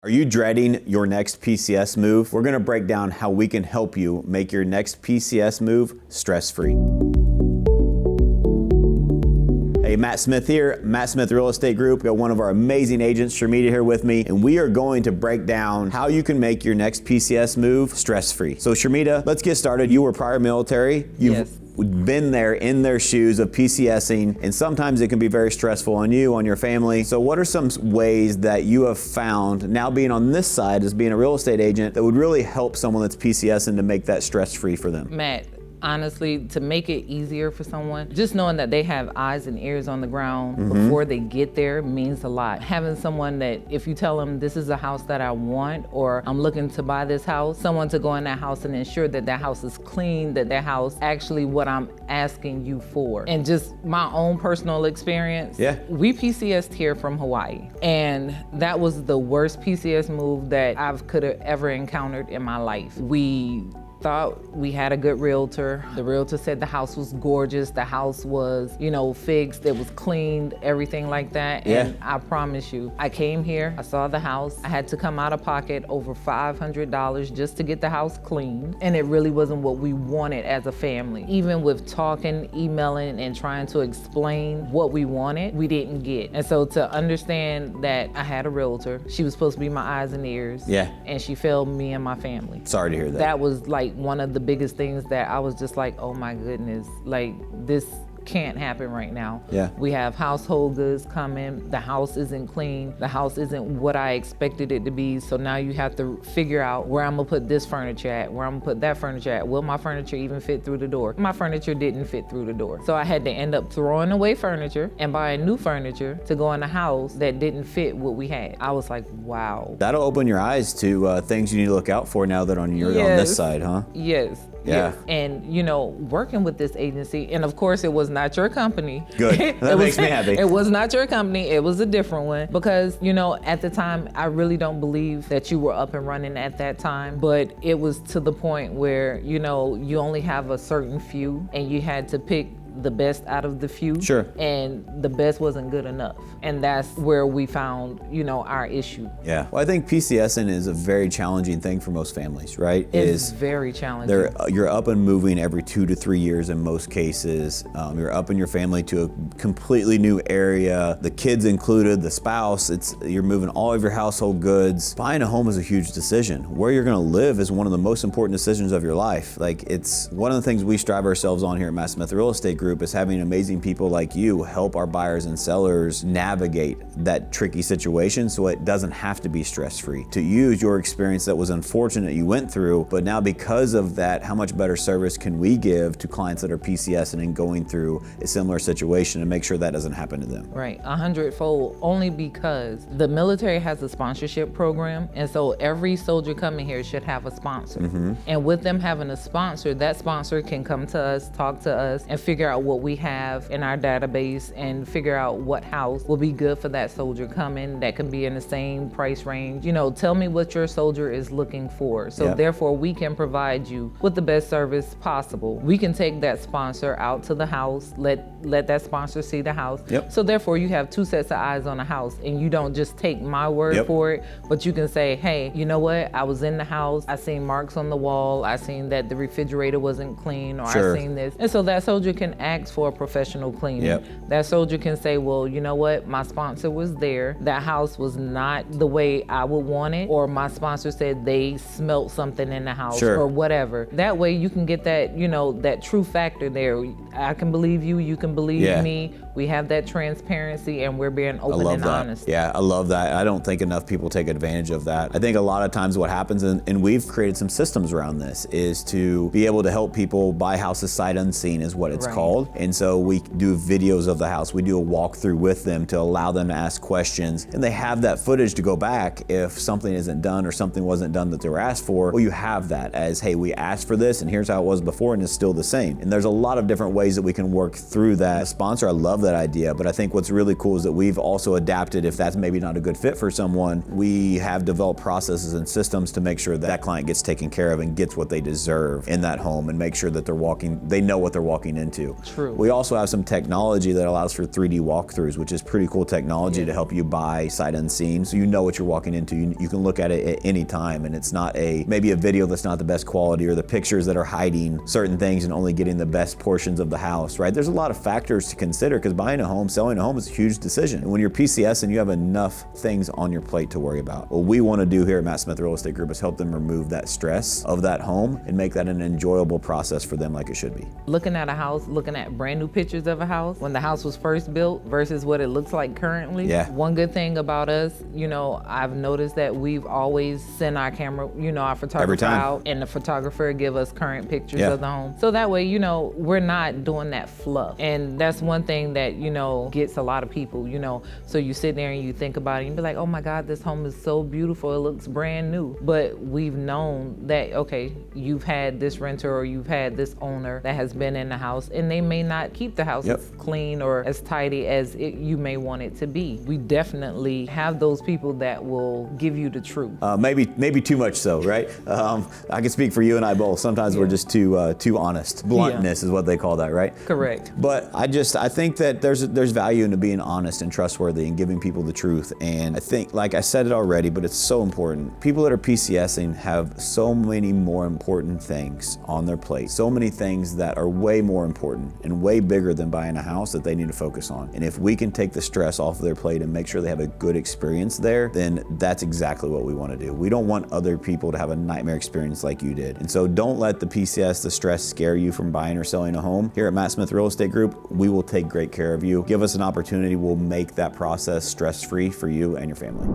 Are you dreading your next PCS move? We're gonna break down how we can help you make your next PCS move stress-free. Hey, Matt Smith here, Matt Smith Real Estate Group. Got one of our amazing agents, Shermetta, here with me, and we are going to break down how you can make your next PCS move stress-free. So Shermetta, let's get started. You were prior military. Yes. Been there in their shoes of PCSing, and sometimes it can be very stressful on you, on your family. So what are some ways that you have found, now being on this side as being a real estate agent, that would really help someone that's PCSing to make that stress-free for them? Matt, honestly, to make it easier for someone, just knowing that they have eyes and ears on the ground before they get there means a lot. Having someone that, if you tell them this is a house that I want, or I'm looking to buy this house, someone to go in that house and ensure that that house is clean, that that house actually what I'm asking you for. And just my own personal experience, we PCS'd here from Hawaii, and that was the worst PCS move that I've could have ever encountered in my life. We thought we had a good realtor. The realtor said the house was gorgeous. The house was, fixed. It was cleaned, everything like that. And I promise you, I came here, I saw the house. I had to come out of pocket over $500 just to get the house cleaned. And it really wasn't what we wanted as a family. Even with talking, emailing, and trying to explain what we wanted, we didn't get. And so to understand that I had a realtor, she was supposed to be my eyes and ears. And she failed me and my family. Sorry to hear that. That was like one of the biggest things that I was just like, oh my goodness, like this can't happen right now. We have household goods coming. The house isn't clean. The house isn't what I expected it to be. So now you have to figure out where I'm gonna put this furniture at, where I'm gonna put that furniture at. Will my furniture even fit through the door? My furniture didn't fit through the door. So I had to end up throwing away furniture and buying new furniture to go in a house that didn't fit what we had. I was like, wow. That'll open your eyes to things you need to look out for now that on this side, huh? Yes. And working with this agency, and of course it was not your company. Good, that makes me happy. It was not your company, it was a different one. Because, at the time, I really don't believe that you were up and running at that time. But it was to the point where, you only have a certain few and you had to pick the best out of the few. And the best wasn't good enough. And that's where we found, our issue. Well, I think PCSing is a very challenging thing for most families, right? It's very challenging. You're up and moving every 2 to 3 years in most cases. You're up in your family to a completely new area, the kids included, the spouse, you're moving all of your household goods. Buying a home is a huge decision. Where you're gonna live is one of the most important decisions of your life. Like, it's one of the things we strive ourselves on here at Matt Smith Real Estate Group is having amazing people like you help our buyers and sellers navigate that tricky situation so it doesn't have to be stress-free. To use your experience that was unfortunate you went through, but now because of that, how much better service can we give to clients that are PCSing and going through a similar situation and make sure that doesn't happen to them? Right, 100-fold, only because the military has a sponsorship program, and so every soldier coming here should have a sponsor. And with them having a sponsor, that sponsor can come to us, talk to us, and figure out what we have in our database and figure out what house will be good for that soldier coming that can be in the same price range. Tell me what your soldier is looking for. So therefore we can provide you with the best service possible. We can take that sponsor out to the house, let that sponsor see the house. So therefore you have two sets of eyes on a house, and you don't just take my word for it, but you can say, hey, you know what? I was in the house, I seen marks on the wall, I seen that the refrigerator wasn't clean, or I seen this. And so that soldier can ask for a professional cleaning. That soldier can say, well, you know what? My sponsor was there. That house was not the way I would want it, or my sponsor said they smelt something in the house, or whatever. That way you can get that, that true factor there. I can believe you, you can believe me. We have that transparency, and we're being open and honest. I love that. I don't think enough people take advantage of that. I think a lot of times what happens, and we've created some systems around this, is to be able to help people buy houses sight unseen is what it's called. And so we do videos of the house. We do a walkthrough with them to allow them to ask questions, and they have that footage to go back if something isn't done or something wasn't done that they were asked for. Well, you have that as, hey, we asked for this and here's how it was before, and it's still the same. And there's a lot of different ways that we can work through that. Sponsor, I love that idea, but I think what's really cool is that we've also adapted, if that's maybe not a good fit for someone, we have developed processes and systems to make sure that client gets taken care of and gets what they deserve in that home, and make sure that they know what they're walking into. True. We also have some technology that allows for 3D walkthroughs, which is pretty cool technology to help you buy sight unseen, so you know what you're walking into. You can look at it at any time, and it's not maybe a video that's not the best quality, or the pictures that are hiding certain things and only getting the best portions of the house, right? There's a lot of factors to consider, because buying a home, selling a home is a huge decision. And when you're PCS and you have enough things on your plate to worry about, what we want to do here at Matt Smith Real Estate Group is help them remove that stress of that home and make that an enjoyable process for them, like it should be. Looking at a house, looking at brand new pictures of a house when the house was first built versus what it looks like currently. Yeah. One good thing about us, I've noticed that we've always sent our camera, our photographer out, and the photographer give us current pictures of the home. So that way, we're not doing that fluff. And that's one thing that, gets a lot of people, So you sit there and you think about it and be like, oh my God, this home is so beautiful. It looks brand new. But we've known that, okay, you've had this renter or you've had this owner that has been in the house, and they may not keep the house as clean or as tidy as you may want it to be. We definitely have those people that will give you the truth. Maybe too much so, right? I can speak for you and I both. Sometimes we're just too honest. Bluntness is what they call that, right? Correct. But I think that there's value into being honest and trustworthy and giving people the truth. And I think, like I said it already, but it's so important. People that are PCSing have so many more important things on their plate. So many things that are way more important and way bigger than buying a house that they need to focus on. And if we can take the stress off of their plate and make sure they have a good experience there, then that's exactly what we want to do. We don't want other people to have a nightmare experience like you did. And so don't let the PCS, the stress, scare you from buying or selling a home. Here at Matt Smith Real Estate Group, we will take great care of you. Give us an opportunity, we'll make that process stress-free for you and your family.